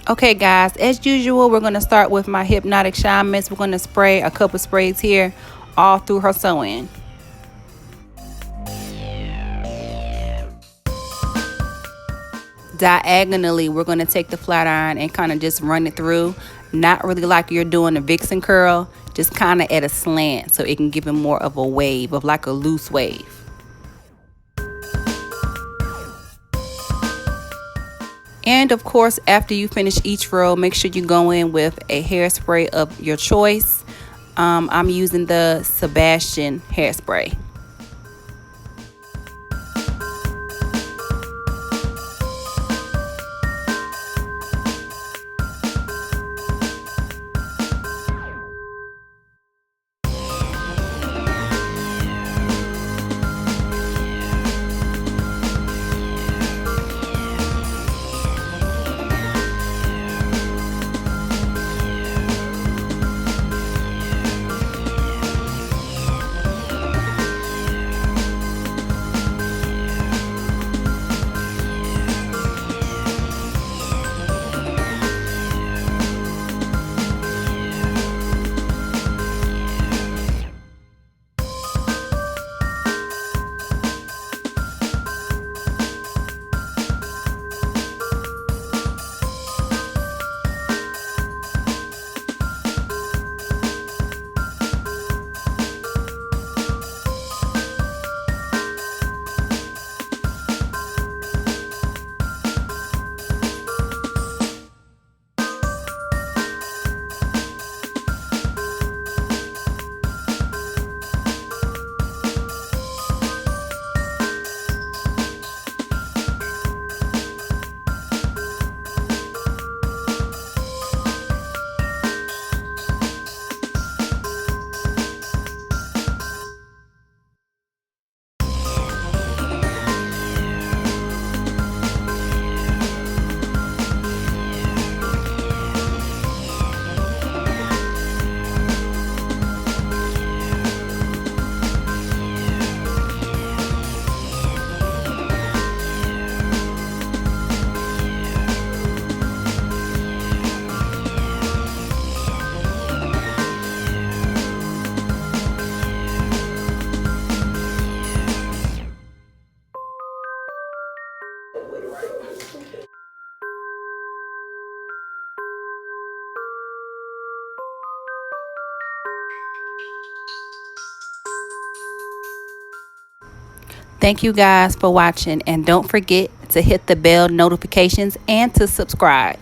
Okay guys, as usual, we're going to start with my Hypnotic Shine Mist. We're going to spray a couple sprays here all through her sew-in. Diagonally, we're going to take the flat iron and kind of just run it through. Not really like you're doing a vixen curl, just kind of at a slant so it can give it more of a wave, of like a loose wave. And of course, after you finish each row, make sure you go in with a hairspray of your choice. I'm using the Sebastian hairspray. Thank you guys for watching, and don't forget to hit the bell notifications and to subscribe.